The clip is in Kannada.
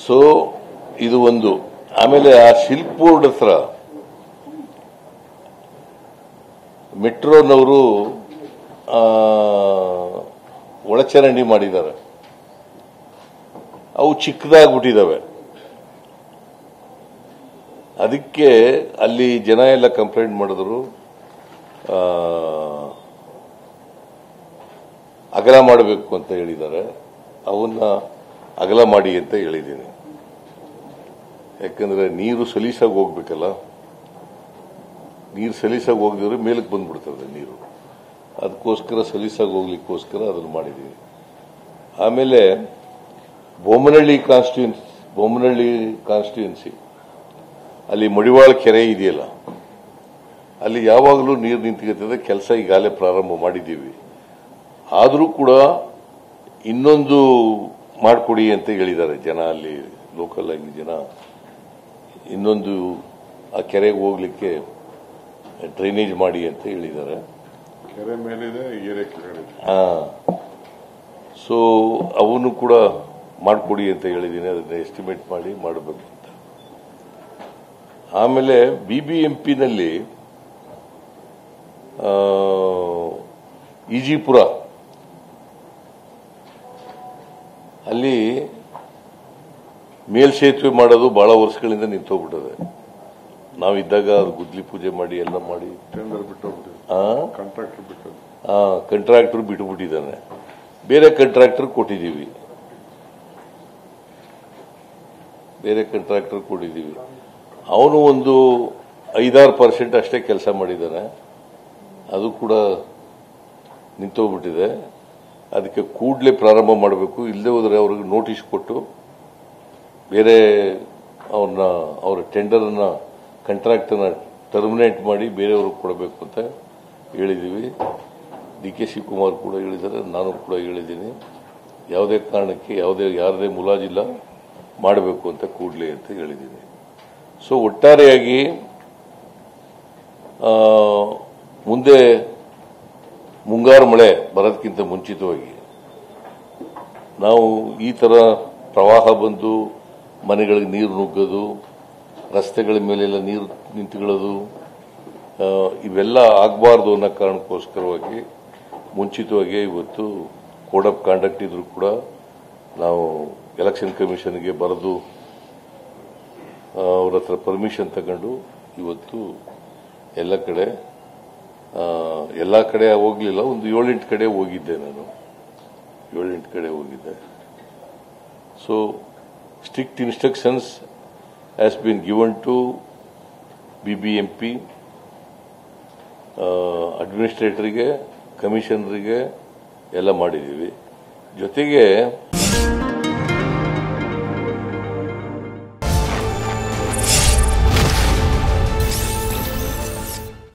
ಸೊ ಇದು ಒಂದು. ಆಮೇಲೆ ಆ ಶಿಲ್ಕ್ ಬೋರ್ಡ್ ಹತ್ರ ಮೆಟ್ರೋನವರು ಒಳಚರಂಡಿ ಮಾಡಿದ್ದಾರೆ. ಅವು ಚಿಕ್ಕದಾಗ್ಬಿಟ್ಟಿದ್ದಾವೆ. ಅದಕ್ಕೆ ಅಲ್ಲಿ ಜನ ಎಲ್ಲ ಕಂಪ್ಲೇಂಟ್ ಮಾಡಿದ್ರು, ಅಗಲ ಮಾಡಬೇಕು ಅಂತ ಹೇಳಿದ್ದಾರೆ. ಅವನ್ನ ಅಗಲ ಮಾಡಿ ಅಂತ ಹೇಳಿದ್ದೀನಿ. ಯಾಕಂದ್ರೆ ನೀರು ಸಲೀಸಾಗಿ ಹೋಗ್ಬೇಕಲ್ಲ, ನೀರು ಸಲೀಸಾಗಿ ಹೋಗದಿದ್ರೆ ಮೇಲಕ್ಕೆ ಬಂದ್ಬಿಡ್ತದೆ ನೀರು. ಅದಕ್ಕೋಸ್ಕರ ಸಲೀಸಾಗಿ ಹೋಗ್ಲಿಕ್ಕೋಸ್ಕರ ಅದನ್ನು ಮಾಡಿದ್ದೀವಿ. ಆಮೇಲೆ ಬೊಮ್ಮನಹಳ್ಳಿ ಕಾನ್ಸ್ಟಿಟ್ಯೂನ್ಸಿ ಅಲ್ಲಿ ಮಡಿವಾಳ ಕೆರೆ ಇದೆಯಲ್ಲ, ಅಲ್ಲಿ ಯಾವಾಗಲೂ ನೀರು ನಿಂತ್ಕೊಳ್ತದೆ. ಕೆಲಸ ಈಗಾಗಲೇ ಪ್ರಾರಂಭ ಮಾಡಿದ್ದೀವಿ. ಆದರೂ ಕೂಡ ಇನ್ನೊಂದು ಮಾಡಿಕೊಡಿ ಅಂತ ಹೇಳಿದ್ದಾರೆ ಜನ. ಅಲ್ಲಿ ಲೋಕಲ್ ಆಗಿ ಜನ ಇನ್ನೊಂದು ಆ ಕೆರೆಗೆ ಹೋಗ್ಲಿಕ್ಕೆ ಡ್ರೈನೇಜ್ ಮಾಡಿ ಅಂತ ಹೇಳಿದ್ದಾರೆ. ಕೆರೆ ಮೇಲಿದೆ, ಸೊ ಅವನು ಕೂಡ ಮಾಡಿಕೊಡಿ ಅಂತ ಹೇಳಿದ್ದೀನಿ. ಅದನ್ನ ಎಸ್ಟಿಮೇಟ್ ಮಾಡಿ ಮಾಡಬೇಕು ಅಂತ. ಆಮೇಲೆ ಬಿಬಿಎಂಪಿನಲ್ಲಿ ಈಜಿಪುರ ಅಲ್ಲಿ ಮೇಲ್ಸೇತುವೆ ಮಾಡೋದು ಬಹಳ ವರ್ಷಗಳಿಂದ ನಿಂತೋಗ್ಬಿಟ್ಟದೆ. ನಾವಿದ್ದಾಗ ಅದು ಗುದ್ಲಿ ಪೂಜೆ ಮಾಡಿ ಎಲ್ಲ ಮಾಡಿ ಕಾಂಟ್ರಾಕ್ಟರ್ ಬಿಟ್ಟುಬಿಟ್ಟಿದ್ದಾನೆ. ಬೇರೆ ಕಾಂಟ್ರಾಕ್ಟರ್ ಕೊಟ್ಟಿದ್ದೀವಿ. ಅವನು ಒಂದು 5-6% ಅಷ್ಟೇ ಕೆಲಸ ಮಾಡಿದ್ದಾನೆ. ಅದು ಕೂಡ ನಿಂತೋಗ್ಬಿಟ್ಟಿದೆ. ಅದಕ್ಕೆ ಕೂಡಲೇ ಪ್ರಾರಂಭ ಮಾಡಬೇಕು. ಇಲ್ಲದೆ ಹೋದರೆ ಅವ್ರಿಗೆ ನೋಟಿಸ್ ಕೊಟ್ಟು ಬೇರೆ ಅವರ ಟೆಂಡರ್ನ ಕಾಂಟ್ರಾಕ್ಟನ್ನ ಟರ್ಮಿನೇಟ್ ಮಾಡಿ ಬೇರೆಯವ್ರಿಗೆ ಕೊಡಬೇಕು ಅಂತ ಹೇಳಿದ್ದೀವಿ. ಡಿ.ಕೆ. ಶಿವಕುಮಾರ್ ಕೂಡ ಹೇಳಿದ್ದಾರೆ, ನಾನು ಕೂಡ ಹೇಳಿದ್ದೀನಿ. ಯಾವುದೇ ಕಾರಣಕ್ಕೆ ಯಾರದೇ ಮುಲಾಜಿಲ್ಲ ಮಾಡಬೇಕು ಅಂತ ಕೂಡಲೇ ಅಂತ ಹೇಳಿದ್ದೀನಿ. ಸೊ ಒಟ್ಟಾರೆಯಾಗಿ ಮುಂದೆ ಮುಂಗಾರು ಮಳೆ ಬರೋದಕ್ಕಿಂತ ಮುಂಚಿತವಾಗಿ ನಾವು ಈ ತರ ಪ್ರವಾಹ ಬಂದು ಮನೆಗಳಿಗೆ ನೀರು ನುಗ್ಗೋದು, ರಸ್ತೆಗಳ ಮೇಲೆಲ್ಲ ನೀರು ನಿಂತುಕೊಳ್ಳೋದು, ಇವೆಲ್ಲ ಆಗಬಾರ್ದು ಅನ್ನೋ ಕಾರಣಕ್ಕೋಸ್ಕರವಾಗಿ ಮುಂಚಿತವಾಗಿ ಇವತ್ತು ಕೋಡ್ ಆಫ್ ಕಾಂಡಕ್ಟ್ ಇದ್ರೂ ಕೂಡ ನಾವು ಎಲೆಕ್ಷನ್ ಕಮಿಷನ್ಗೆ ಬರೆದು ಅವ್ರ ಹತ್ರ ಪರ್ಮಿಷನ್ ತಗೊಂಡು ಇವತ್ತು ಎಲ್ಲ ಕಡೆ ಹೋಗ್ಲಿಲ್ಲ, ಒಂದು 7-8 ಕಡೆ ಹೋಗಿದ್ದೆ ನಾನು. 7-8 ಕಡೆ ಹೋಗಿದ್ದೆ. So strict instructions has been given to BBMP, ಅಡ್ಮಿನಿಸ್ಟ್ರೇಟರ್ಗೆ, ಕಮಿಷನರಿಗೆ ಎಲ್ಲ ಮಾಡಿದ್ದೀವಿ. ಜೊತೆಗೆ